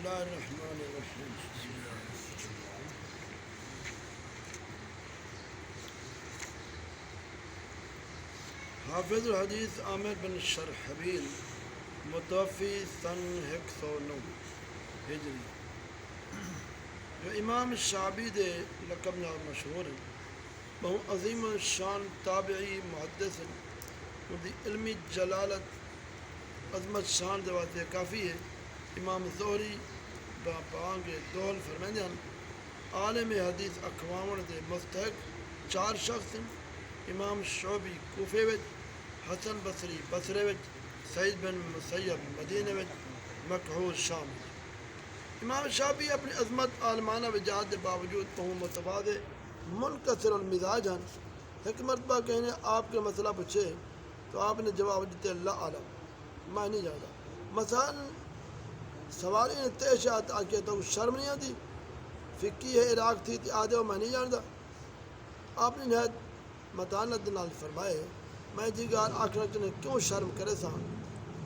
اللہ الرحمن الرحیم. حافظ الحدیث عامر بن شرحبیل متوفی سن 109 ہجری، جو امام شعبی دے لقب نال مشہور ہیں. بہت عظیم شان تابعی محدث ہیں. ان کی علمی جلالت عظمت شان دے واسطے کافی ہے. امام زہری بانگ دول فرمائندے ہیں عالم حدیث اقوام دے مستحق 4 شخص ہیں. امام شعبی کوفے وچ، حسن بصری بصرے وچ، سعید بن مسیب مدینے وچ، مکحول شام وچ. امام شعبی اپنی عظمت عالمانہ وجاہت کے باوجود بہت متواضع منکسر المزاج ہیں. ایک مرتبہ کہیں نے آپ کے مسئلہ پوچھے تو آپ نے جواب دیتے اللہ عالم، میں نہیں جانتا. مثلا سوال نے پیش آتا کہ تو شرم نہیں آتی، فقی ہے عراق تھی آدھے ہو میں نہیں جانتا. آپ نے نہایت متانت نال فرمائے میں جی گال آخر نے کیوں شرم کرے سا،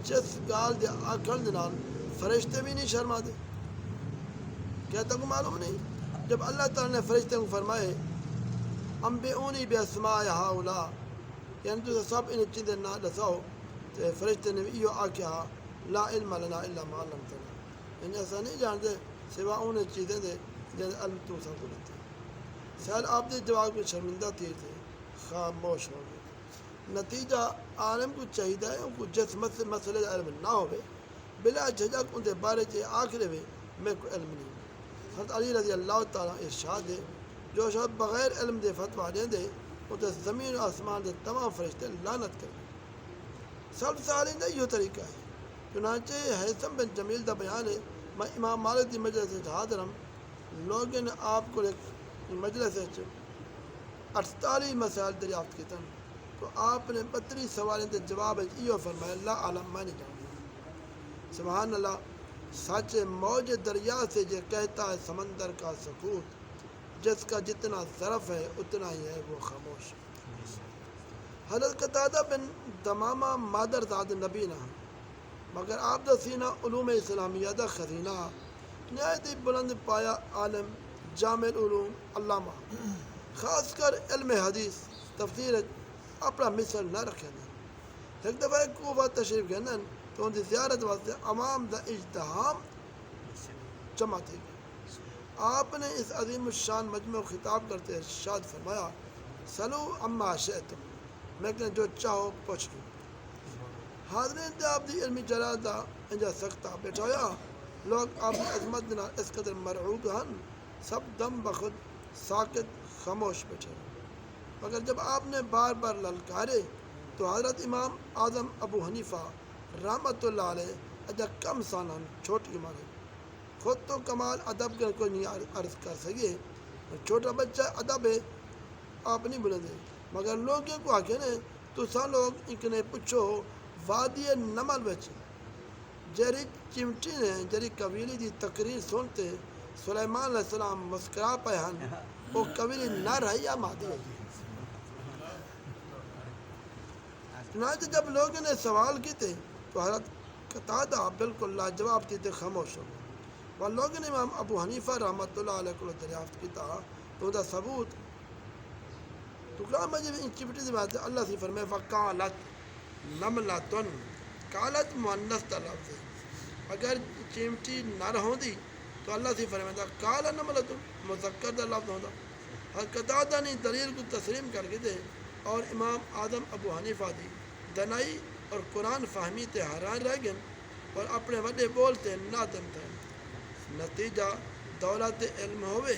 جس گال دے آخر نال فرشتے بھی نہیں شرم آتے. کیا تک معلوم نہیں جب اللہ تعالیٰ نے فرشتے کو فرمائے انبئونی باسماء ہؤلاء، یعنی تو سب ان چیزیں نہ دساؤ، تو فرشتے نے یہ آخیا لا علم لنا الا ما علمتنا، یعنی ایسا نہیں جانتے سوا ان چیزیں دے جن علم تو سب کو لیتے. شاید آپ نے جواب کو شرمندہ تھے خاموش ہو گئے. نتیجہ عالم کو چاہیے ان کو جس مسئلے کا علم نہ ہوئے بلا جھجک ان کے بارے سے آخر میں میں کو علم نہیں. حضرت علی رضی اللہ تعالیٰ ارشاد ہے جو شخص بغیر علم دے فتویٰ دیں دے اسے زمین و آسمان دے تمام فرشتے لعنت کریں. سب سالین کا یہ طریقہ ہے. چنانچہ حیثم بن جمیل کا بیان ہے میں امام مالک کی مجلس حاضرم، لوگوں نے آپ کو مجلس 48 مسائل دریافت کیے تو آپ نے 32 سوالوں کے جواب یہ فرمایا لا عالم میں نہیں جانتا. سبحان اللہ، سچ موج دریا سے جو کہتا ہے سمندر کا سکوت، جس کا جتنا ظرف ہے اتنا ہی ہے وہ خاموش. حضرت قتادہ بن دمامہ مادر زاد نبی نہ مگر آپ دا سینہ علوم اسلامیہ دا خزینہ، نہایت ہی بلند پایا عالم، جامع العلوم علامہ، خاص کر علم حدیث تفسیر اپنا مثل نہ رکھے. ایک دفعہ کوفہ تشریف گئے تو ان کی زیارت واسطے عوام دا اجتہام جمع تھی گئی. آپ نے اس عظیم الشان مجمع خطاب کرتے ارشاد فرمایا سلو اما شئتم، میں کہ جو چاہو پوچھ لوں. حاضرین نے آپ کی علمی جلالت دا انجا سختہ بیٹھایا. لوگ آپ کی عظمت دینا اس قدر مرعوب ہیں سب دم بخود ساکت خاموش بیٹھے. مگر جب آپ نے بار بار للکارے تو حضرت امام اعظم ابو حنیفہ رحمۃ اللہ علیہ اجا کم سانن چھوٹی عمر ہے، خود تو کمال ادب کا کوئی نہیں عرض کر سکے. چھوٹا بچہ ادب ہے آپ نہیں بلندے، مگر لوگوں کو آخے نے تو سا لوگ انکنے پوچھو وادی نمل بچ جری چمٹی نے جری قبیلی دی تقریر سنتے سلیمان علیہ السلام مسکرا پے ہیں وہ قبیلی نہ رہی یا مادی ہے. چنانچہ جب لوگوں نے سوال کیتے تو حضرت قتادہ بالکل لاجواب تھے خاموش ہو گئے. اور لوگوں نے امام ابو حنیفہ رحمۃ اللہ علیہ کو دریافت کیا تو دا ثبوت ٹکڑا مجھے ان چپٹی دی بات ہے. اللہ سے فرمائے فقالت نملتن، قالت مؤنث کا لفظ ہے، اگر چمٹی نہ رہوں دی تو اللہ سے فرماتا قال نملتن مذکر کا لفظ ہوتا. حضرت قتادہ نے دلیل کو تسلیم کر کے دے اور امام اعظم ابو حنیفہ دی دنائی اور قرآن فہمی تے حیران رہ گئے اور اپنے وڈے بولتے نادم تھے. نتیجہ دولت علم ہوئے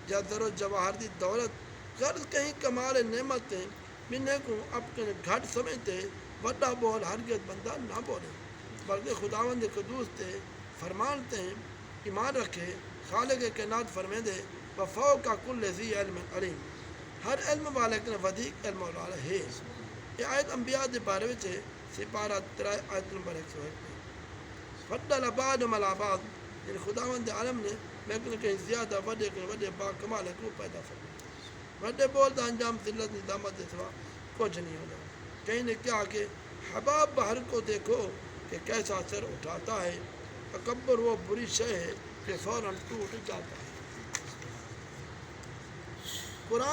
یا در و جواہر دی دولت غرض کہیں کمال نعمتیں منے کو اپنے گھٹ سمجھتے وڈا بول ہرگز بندہ نہ بولے، بلکہ خداوند قدوس تے فرمانتے ہیں ایمان رکھے خالق کائنات فرمے دے وفوق کل ذی علم علیم، ہر علم والے نے ودیک علم والا ہے. یہ آیت انبیاء دے بارے میں سپارہ 3 آیت نمبر 101 فضل بعضهم علی بعض، یعنی خداوند عالم نے میں کہیں زیادہ وڈے با کمال کو پیدا فرمایا. وڈے بول دا انجام ذلت ندامت سوا کچھ نہیں ہوتا. کہیں نے کیا کہ حباب بہر کو دیکھو کہ کیسا سر اٹھاتا ہے، تکبر وہ بری شے ہے کہ فوراً ٹوٹ جاتا ہے۔ قرآن